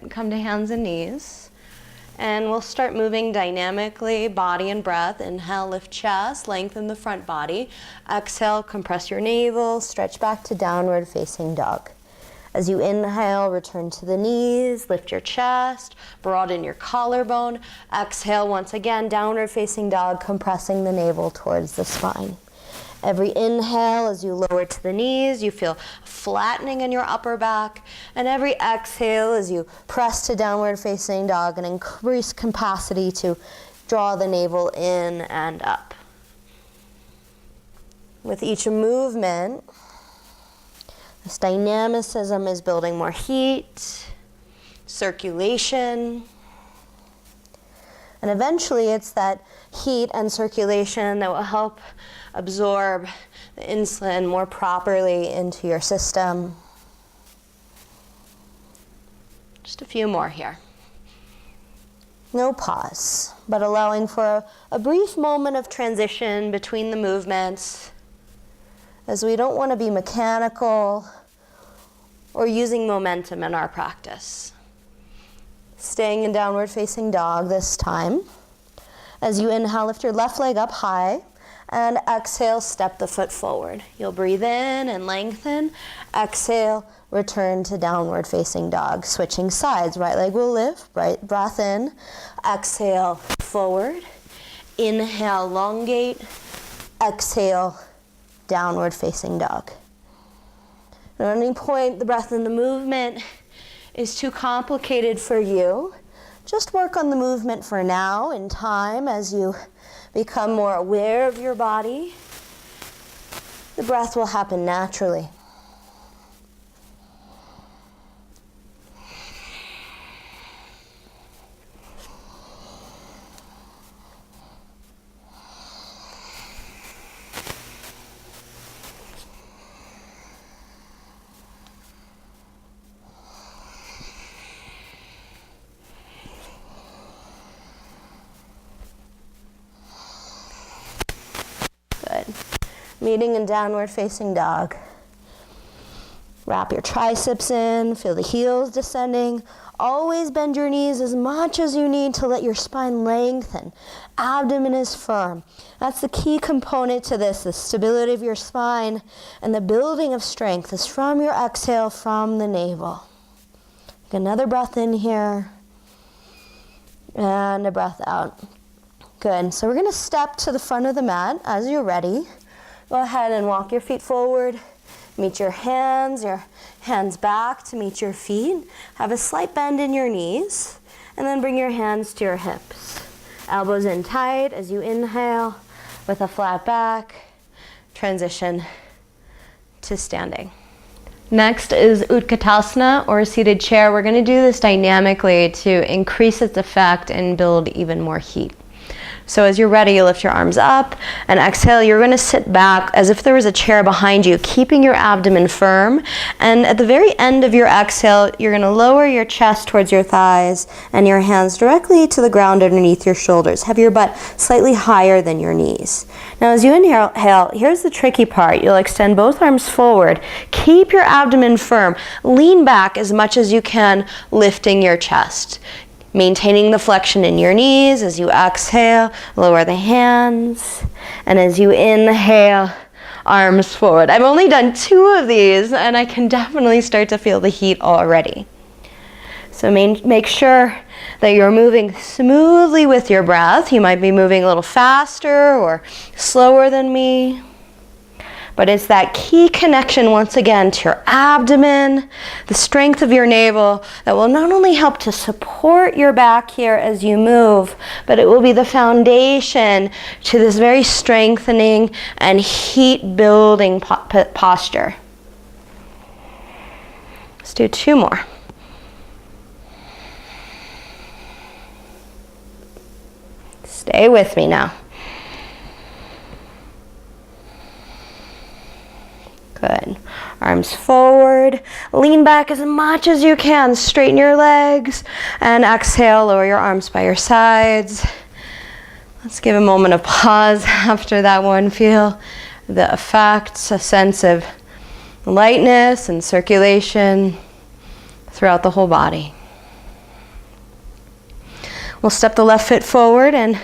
Come to hands and knees, and we'll start moving dynamically, body and breath. Inhale, lift chest, lengthen the front body. Exhale, compress your navel, stretch back to downward facing dog. As you inhale, return to the knees, lift your chest, broaden your collarbone. Exhale, once again, downward facing dog, compressing the navel towards the spine. Every inhale, as you lower to the knees, you feel flattening in your upper back. And every exhale, as you press to downward facing dog and increase capacity to draw the navel in and up. With each movement, this dynamicism is building more heat, circulation. And eventually it's that heat and circulation that will help absorb the insulin more properly into your system. Just a few more here. No pause, but allowing for a brief moment of transition between the movements, as we don't want to be mechanical or using momentum in our practice. Staying in downward facing dog this time. As you inhale, lift your left leg up high, and exhale, step the foot forward. You'll breathe in and lengthen. Exhale, return to downward facing dog. Switching sides, right leg will lift, right breath in. Exhale, forward. Inhale, elongate. Exhale, downward facing dog. And at any point, the breath and the movement is too complicated for you, just work on the movement for now. In time, as you become more aware of your body, the breath will happen naturally. Meeting in downward facing dog. Wrap your triceps in, feel the heels descending. Always bend your knees as much as you need to let your spine lengthen. Abdomen is firm. That's the key component to this. The stability of your spine and the building of strength is from your exhale from the navel. Take another breath in here and a breath out. Good. So we're going to step to the front of the mat as you're ready. Go ahead and walk your feet forward. Meet your hands back to meet your feet. Have a slight bend in your knees. And then bring your hands to your hips. Elbows in tight as you inhale with a flat back. Transition to standing. Next is Utkatasana, or seated chair. We're going to do this dynamically to increase its effect and build even more heat. So as you're ready, you lift your arms up and exhale. You're going to sit back as if there was a chair behind you, keeping your abdomen firm. And at the very end of your exhale, you're going to lower your chest towards your thighs and your hands directly to the ground underneath your shoulders. Have your butt slightly higher than your knees. Now as you inhale, here's the tricky part. You'll extend both arms forward. Keep your abdomen firm. Lean back as much as you can, lifting your chest. Maintaining the flexion in your knees. As you exhale, lower the hands. And as you inhale, arms forward. I've only done 2 of these, and I can definitely start to feel the heat already. So make sure that you're moving smoothly with your breath. You might be moving a little faster or slower than me. But it's that key connection, once again, to your abdomen, the strength of your navel, that will not only help to support your back here as you move, but it will be the foundation to this very strengthening and heat-building posture. Let's do 2 more. Stay with me now. Good. Arms forward. Lean back as much as you can. Straighten your legs. And exhale, lower your arms by your sides. Let's give a moment of pause after that one. Feel the effects, a sense of lightness and circulation throughout the whole body. We'll step the left foot forward and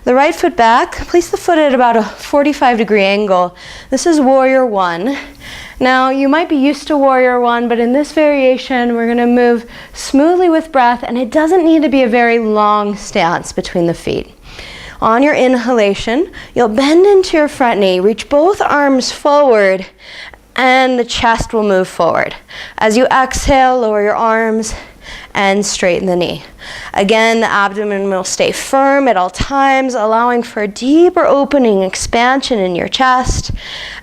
the right foot back. Place the foot at about a 45-degree angle. This is Warrior One. Now, you might be used to Warrior One, but in this variation, we're gonna move smoothly with breath, and it doesn't need to be a very long stance between the feet. On your inhalation, you'll bend into your front knee, reach both arms forward, and the chest will move forward. As you exhale, lower your arms and straighten the knee. Again, the abdomen will stay firm at all times, allowing for a deeper opening, expansion in your chest.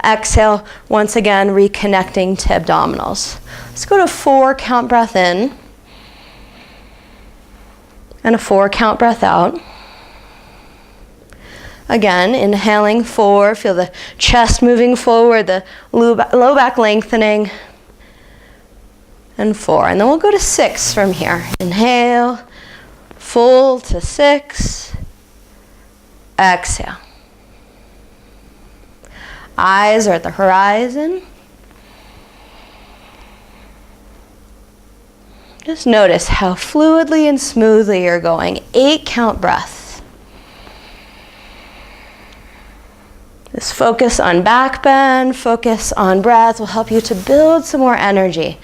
Exhale, once again, reconnecting to abdominals. Let's go to 4 count breath in and a 4 count breath out. Again, inhaling 4, feel the chest moving forward, the low back lengthening, and 4. And then we'll go to 6 from here. Inhale, full to 6, exhale. Eyes are at the horizon. Just notice how fluidly and smoothly you're going. 8 count breath. This focus on back bend, focus on breath will help you to build some more energy.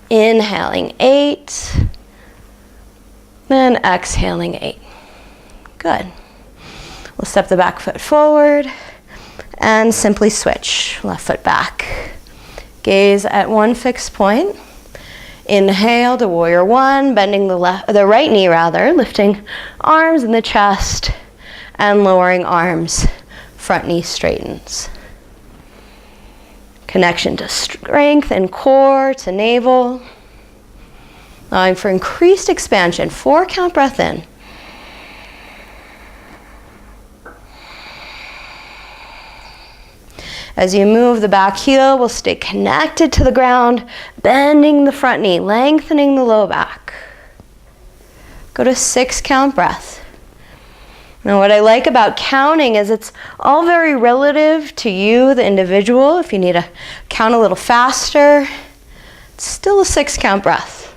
Inhaling 8, then exhaling 8. Good. We'll step the back foot forward and simply switch. Left foot back. Gaze at one fixed point. Inhale to Warrior One, bending the right knee, lifting arms in the chest and lowering arms. Front knee straightens. Connection to strength and core, to navel. Allowing for increased expansion. 4 count breath in. As you move the back heel, we'll stay connected to the ground, bending the front knee, lengthening the low back. Go to 6 count breath. Now, what I like about counting is it's all very relative to you, the individual. If you need to count a little faster, it's still a 6 count breath.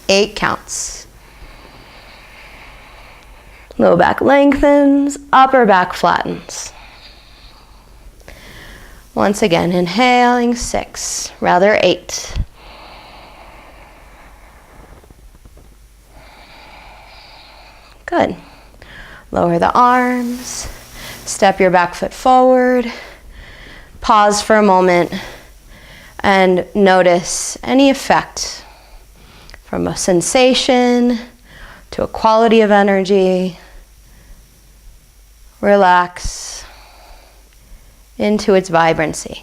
Eight counts. Low back lengthens, upper back flattens. Once again, inhaling 6, 8. Good. Lower the arms, step your back foot forward, pause for a moment, and notice any effect from a sensation to a quality of energy. Relax into its vibrancy.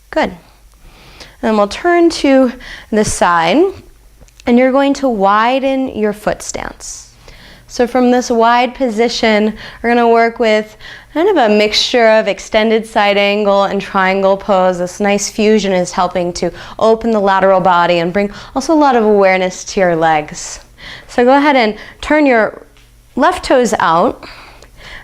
Good. And we'll turn to the side. And you're going to widen your foot stance. So from this wide position, we're going to work with kind of a mixture of extended side angle and triangle pose. This nice fusion is helping to open the lateral body and bring also a lot of awareness to your legs. So go ahead and turn your left toes out.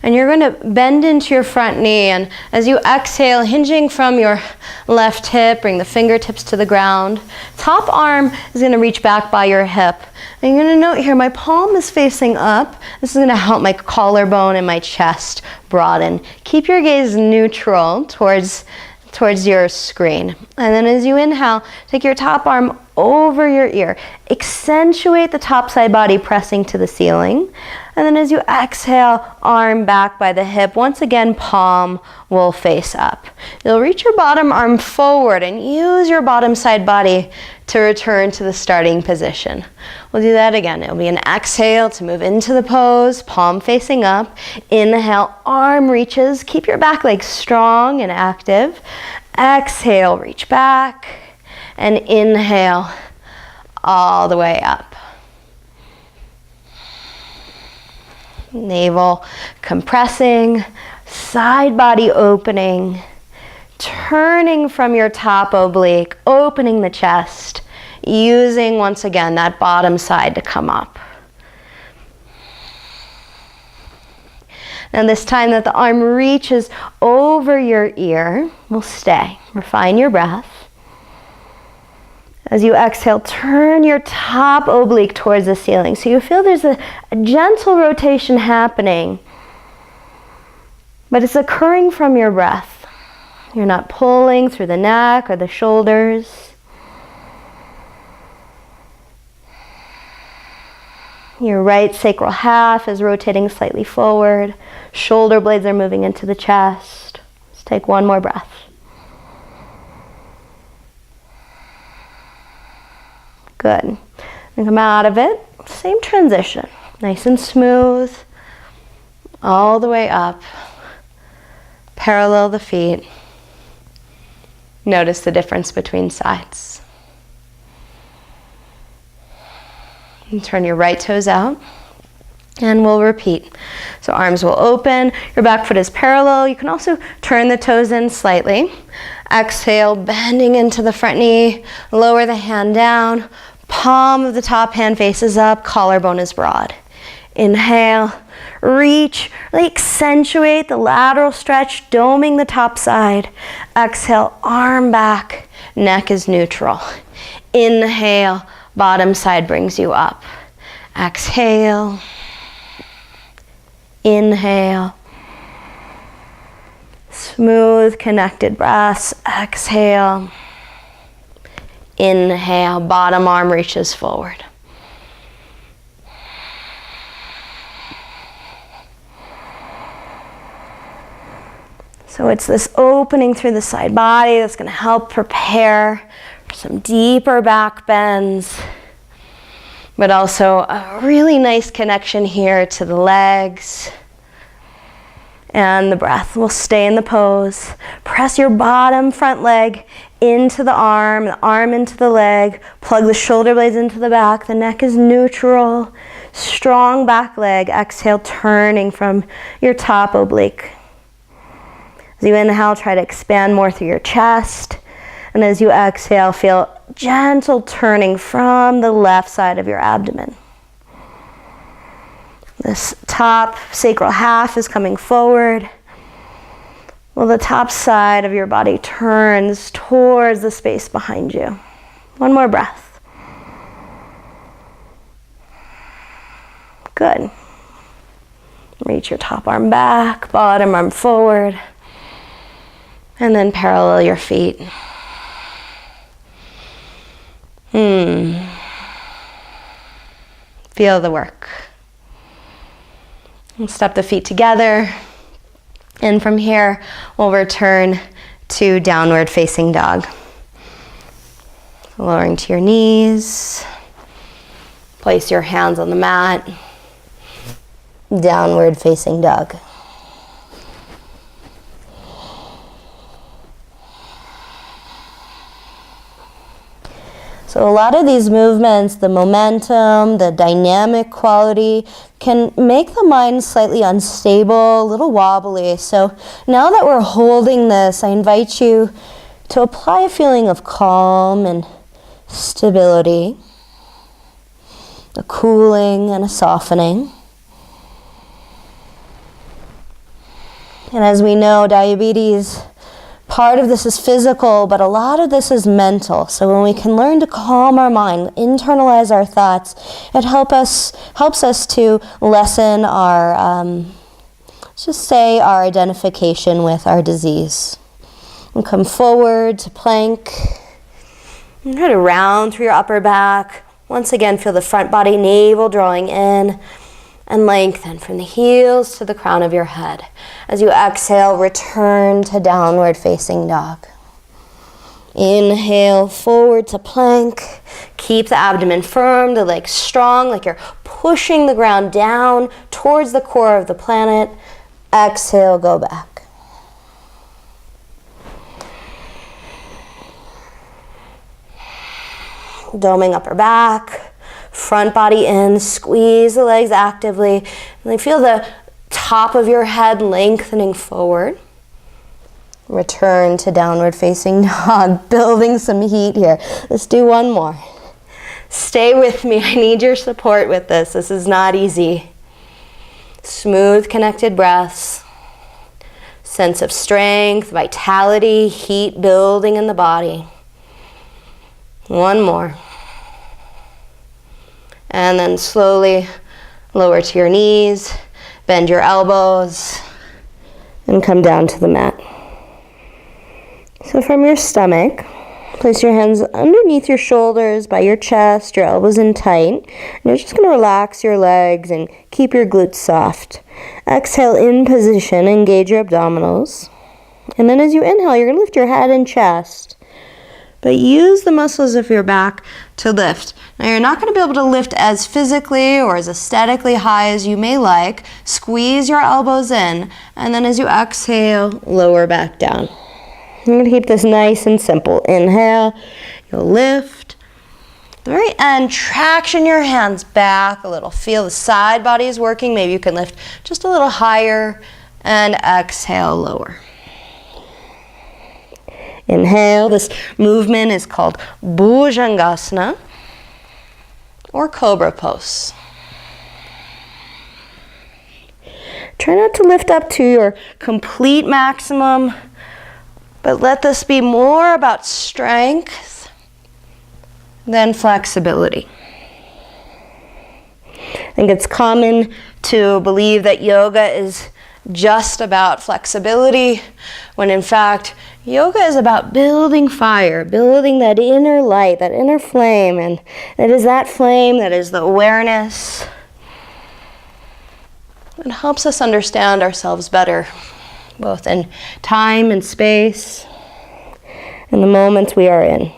And you're going to bend into your front knee, and as you exhale, hinging from your left hip, bring the fingertips to the ground. Top arm is going to reach back by your hip. And you're going to note here, my palm is facing up. This is going to help my collarbone and my chest broaden. Keep your gaze neutral towards your screen. And then as you inhale, take your top arm over your ear. Accentuate the top side body pressing to the ceiling. And then as you exhale, arm back by the hip. Once again, palm will face up. You'll reach your bottom arm forward and use your bottom side body to return to the starting position. We'll do that again. It'll be an exhale to move into the pose, palm facing up. Inhale, arm reaches. Keep your back leg strong and active. Exhale, reach back. And inhale, all the way up. Navel compressing, side body opening, turning from your top oblique, opening the chest, using once again that bottom side to come up. Now this time that the arm reaches over your ear, we'll stay. Refine your breath. As you exhale, turn your top oblique towards the ceiling. So you feel there's a gentle rotation happening, but it's occurring from your breath. You're not pulling through the neck or the shoulders. Your right sacral half is rotating slightly forward. Shoulder blades are moving into the chest. Let's take one more breath. Good. And come out of it. Same transition. Nice and smooth. All the way up. Parallel the feet. Notice the difference between sides. And turn your right toes out. And we'll repeat. So arms will open. Your back foot is parallel. You can also turn the toes in slightly. Exhale, bending into the front knee. Lower the hand down. Palm of the top hand faces up, collarbone is broad. Inhale, reach, really accentuate the lateral stretch, doming the top side. Exhale, arm back, neck is neutral. Inhale, bottom side brings you up. Exhale, inhale. Smooth, connected breaths. Exhale. Inhale, bottom arm reaches forward. So it's this opening through the side body that's going to help prepare for some deeper back bends, but also a really nice connection here to the legs. And the breath will stay in the pose. Press your bottom front leg into the arm into the leg. Plug the shoulder blades into the back. The neck is neutral. Strong back leg. Exhale, turning from your top oblique. As you inhale, try to expand more through your chest. And as you exhale, feel gentle turning from the left side of your abdomen. This top sacral half is coming forward. Well, the top side of your body turns towards the space behind you. One more breath. Good. Reach your top arm back, bottom arm forward, and then parallel your feet. Feel the work. Step the feet together, and from here we'll return to downward facing dog. Lowering to your knees, place your hands on the mat, downward facing dog. So a lot of these movements, the momentum, the dynamic quality, can make the mind slightly unstable, a little wobbly. So now that we're holding this, I invite you to apply a feeling of calm and stability, a cooling and a softening. And as we know, diabetes, part of this is physical, but a lot of this is mental. So when we can learn to calm our mind, internalize our thoughts, it helps us to lessen our, let's just say, our identification with our disease. And come forward to plank. And try to round through your upper back. Once again, feel the front body, navel drawing in. And lengthen from the heels to the crown of your head. As you exhale, return to downward facing dog. Inhale, forward to plank. Keep the abdomen firm, the legs strong, like you're pushing the ground down towards the core of the planet. Exhale, go back. Doming upper back. Front body in, squeeze the legs actively. And then feel the top of your head lengthening forward. Return to downward facing dog, building some heat here. Let's do one more. Stay with me. I need your support with this. This is not easy. Smooth, connected breaths. Sense of strength, vitality, heat building in the body. One more. And then slowly lower to your knees, bend your elbows, and come down to the mat. So from your stomach, place your hands underneath your shoulders, by your chest, your elbows in tight. And you're just going to relax your legs and keep your glutes soft. Exhale in position, engage your abdominals. And then as you inhale, you're going to lift your head and chest. But use the muscles of your back to lift. Now you're not going to be able to lift as physically or as aesthetically high as you may like. Squeeze your elbows in, and then as you exhale, lower back down. I'm going to keep this nice and simple. Inhale, you'll lift. At the very end, traction your hands back a little. Feel the side body is working. Maybe you can lift just a little higher, and exhale, lower. Inhale, this movement is called Bhujangasana or Cobra Pose. Try not to lift up to your complete maximum, but let this be more about strength than flexibility. I think it's common to believe that yoga is just about flexibility, when in fact, yoga is about building fire, building that inner light, that inner flame, and it is that flame that is the awareness. It helps us understand ourselves better, both in time and space, and the moments we are in.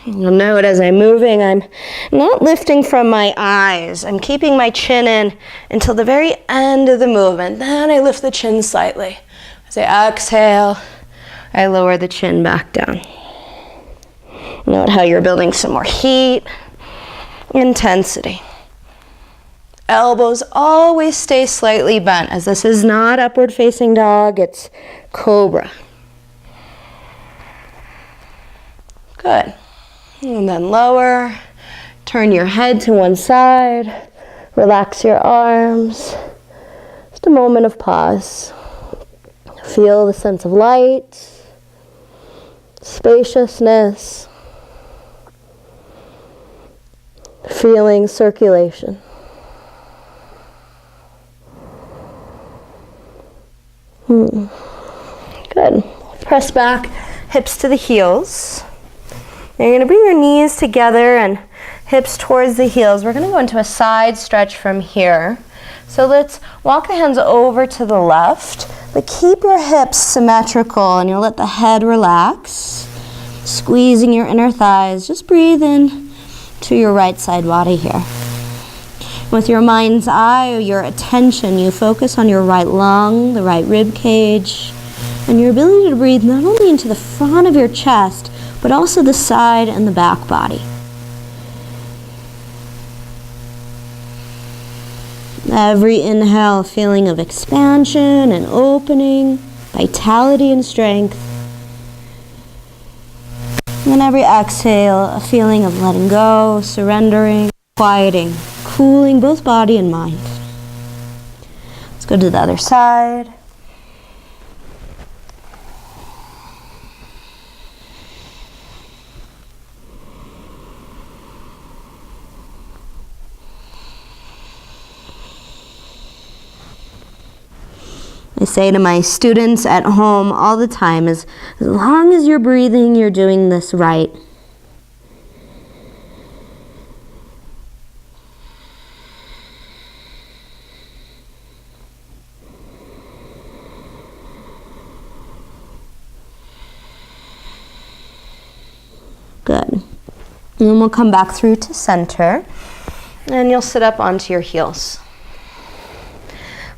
You'll note as I'm moving, I'm not lifting from my eyes. I'm keeping my chin in until the very end of the movement. Then I lift the chin slightly. As I exhale, I lower the chin back down. Note how you're building some more heat, intensity. Elbows always stay slightly bent, as this is not upward facing dog, it's cobra. Good. And then lower, turn your head to one side, relax your arms. Just a moment of pause. Feel the sense of light, spaciousness, feeling circulation. Good. Press back, hips to the heels. Now you're going to bring your knees together and hips towards the heels. We're going to go into a side stretch from here. So let's walk the hands over to the left, but keep your hips symmetrical, and you'll let the head relax, squeezing your inner thighs. Just breathe in to your right side body here. With your mind's eye or your attention, you focus on your right lung, the right rib cage, and your ability to breathe not only into the front of your chest, but also the side and the back body. Every inhale, a feeling of expansion and opening, vitality and strength. And every exhale, a feeling of letting go, surrendering, quieting, cooling both body and mind. Let's go to the other side. I say to my students at home all the time, as long as you're breathing, you're doing this right. Good. And then we'll come back through to center, and you'll sit up onto your heels.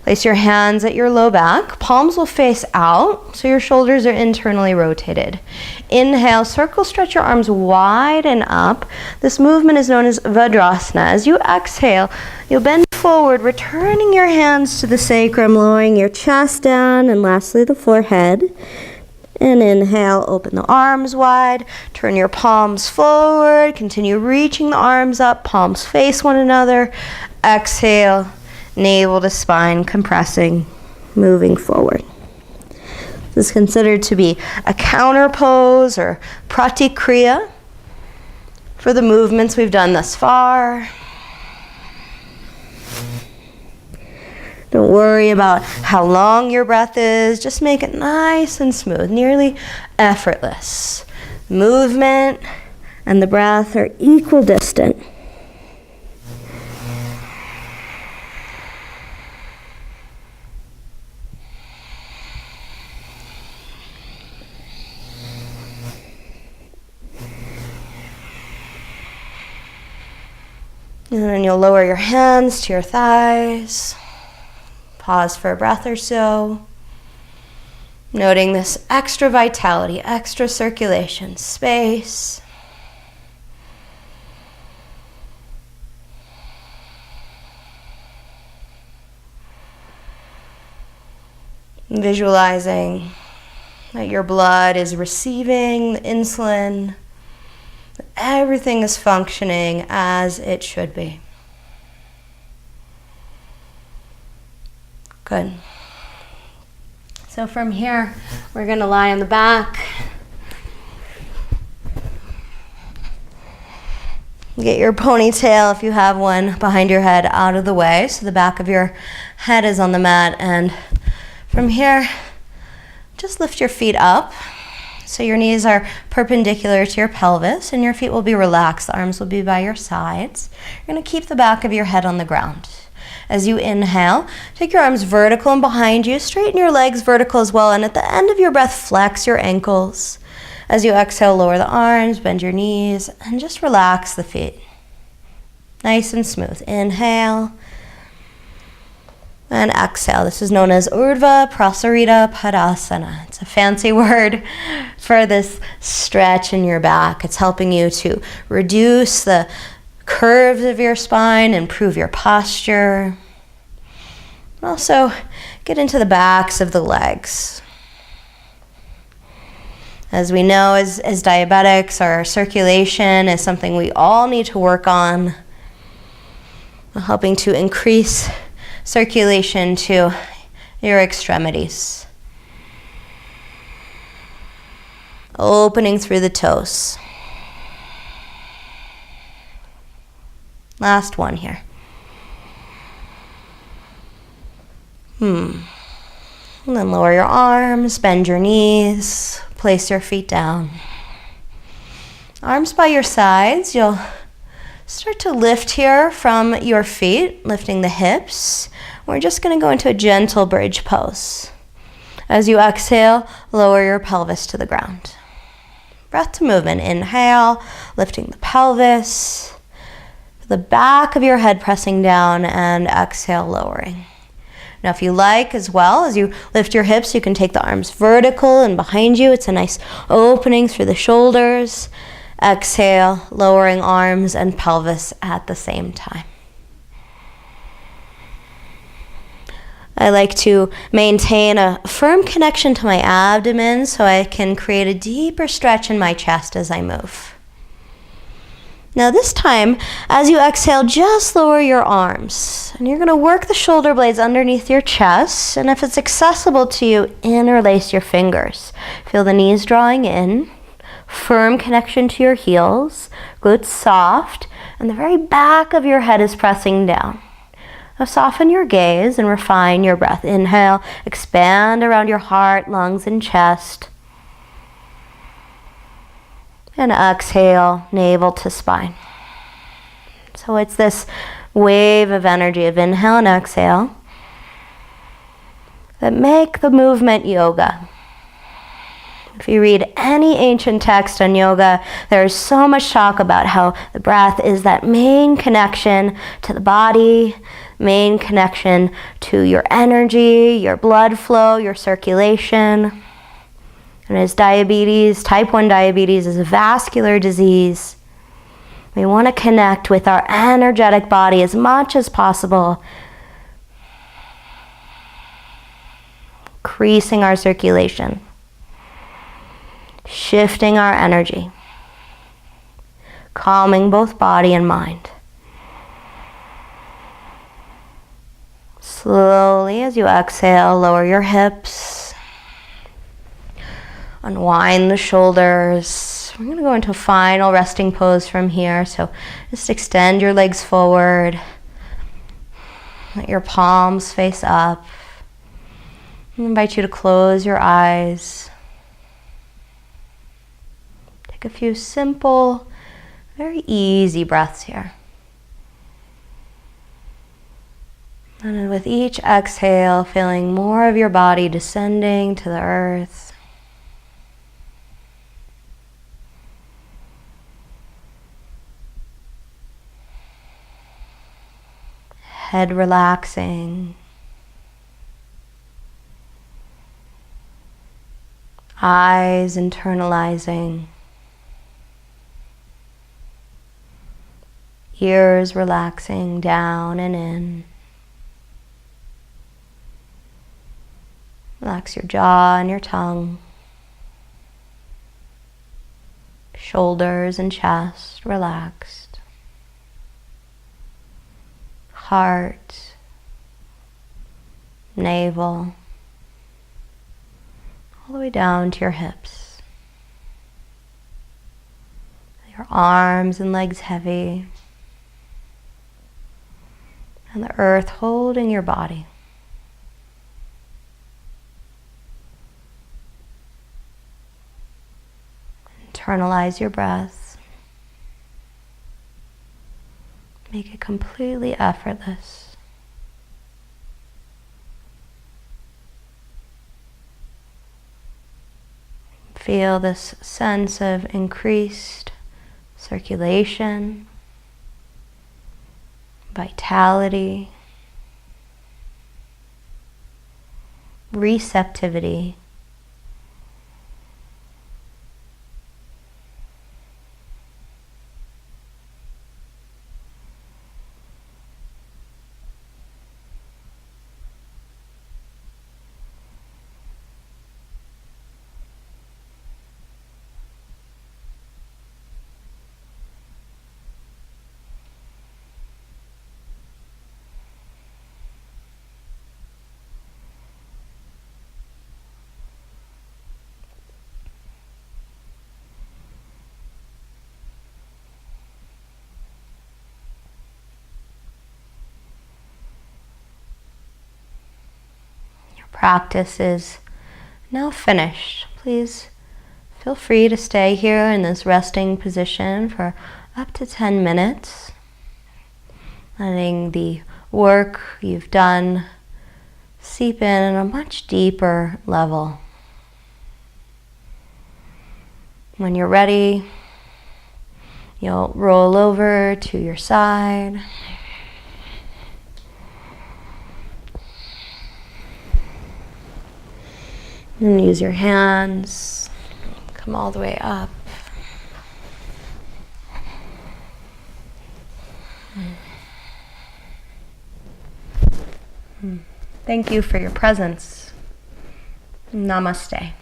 Place your hands at your low back. Palms will face out, so your shoulders are internally rotated. Inhale, circle, stretch your arms wide and up. This movement is known as Vajrasana. As you exhale, you'll bend forward, returning your hands to the sacrum, lowering your chest down, and lastly the forehead. And inhale, open the arms wide, turn your palms forward, continue reaching the arms up, palms face one another. Exhale, navel to spine compressing, moving forward. This is considered to be a counter pose or pratikriya for the movements we've done thus far. Don't worry about how long your breath is. Just make it nice and smooth, nearly effortless. Movement and the breath are equidistant. And then you'll lower your hands to your thighs. Pause for a breath or so. Noting this extra vitality, extra circulation, space. Visualizing that your blood is receiving the insulin. Everything is functioning as it should be. Good. So from here, we're going to lie on the back. Get your ponytail, if you have one, behind your head out of the way so the back of your head is on the mat. And from here, just lift your feet up. So your knees are perpendicular to your pelvis and your feet will be relaxed. The arms will be by your sides. You're going to keep the back of your head on the ground. As you inhale, take your arms vertical and behind you. Straighten your legs vertical as well. And at the end of your breath, flex your ankles. As you exhale, lower the arms, bend your knees, and just relax the feet. Nice and smooth. Inhale. And exhale. This is known as Arva, Prasarita, Padottanasana. It's a fancy word for this stretch in your back. It's helping you to reduce the curves of your spine, improve your posture. Also, get into the backs of the legs. As we know, as diabetics, our circulation is something we all need to work on, helping to increase circulation to your extremities. Opening through the toes. Last one here. And then lower your arms, bend your knees, place your feet down. Arms by your sides. You'll start to lift here from your feet, lifting the hips. We're just going to go into a gentle bridge pose. As you exhale, lower your pelvis to the ground. Breath to movement. Inhale, lifting the pelvis. The back of your head pressing down, and exhale, lowering. Now if you like as well, as you lift your hips, you can take the arms vertical and behind you. It's a nice opening through the shoulders. Exhale, lowering arms and pelvis at the same time. I like to maintain a firm connection to my abdomen so I can create a deeper stretch in my chest as I move. Now this time, as you exhale, just lower your arms. And you're going to work the shoulder blades underneath your chest. And if it's accessible to you, interlace your fingers. Feel the knees drawing in. Firm connection to your heels. Glutes soft. And the very back of your head is pressing down. Now soften your gaze and refine your breath. Inhale, expand around your heart, lungs, and chest. And exhale, navel to spine. So it's this wave of energy of inhale and exhale that make the movement yoga. If you read any ancient text on yoga, there's so much talk about how the breath is that main connection to the body, main connection to your energy, your blood flow, your circulation. And as diabetes, type 1 diabetes is a vascular disease, we want to connect with our energetic body as much as possible, increasing our circulation, shifting our energy, calming both body and mind. Slowly, as you exhale, lower your hips. Unwind the shoulders. We're going to go into a final resting pose from here. So just extend your legs forward. Let your palms face up. I invite you to close your eyes. Take a few simple, very easy breaths here. And then with each exhale, feeling more of your body descending to the earth. Head relaxing. Eyes internalizing. Ears relaxing down and in. Relax your jaw and your tongue. Shoulders and chest relaxed. Heart, navel, all the way down to your hips. Your arms and legs heavy. And the earth holding your body. Internalize your breath. Make it completely effortless. Feel this sense of increased circulation, vitality, receptivity. Practice is now finished. Please feel free to stay here in this resting position for up to 10 minutes, letting the work you've done seep in a much deeper level. When you're ready, you'll roll over to your side. And use your hands, come all the way up. Thank you for your presence. Namaste.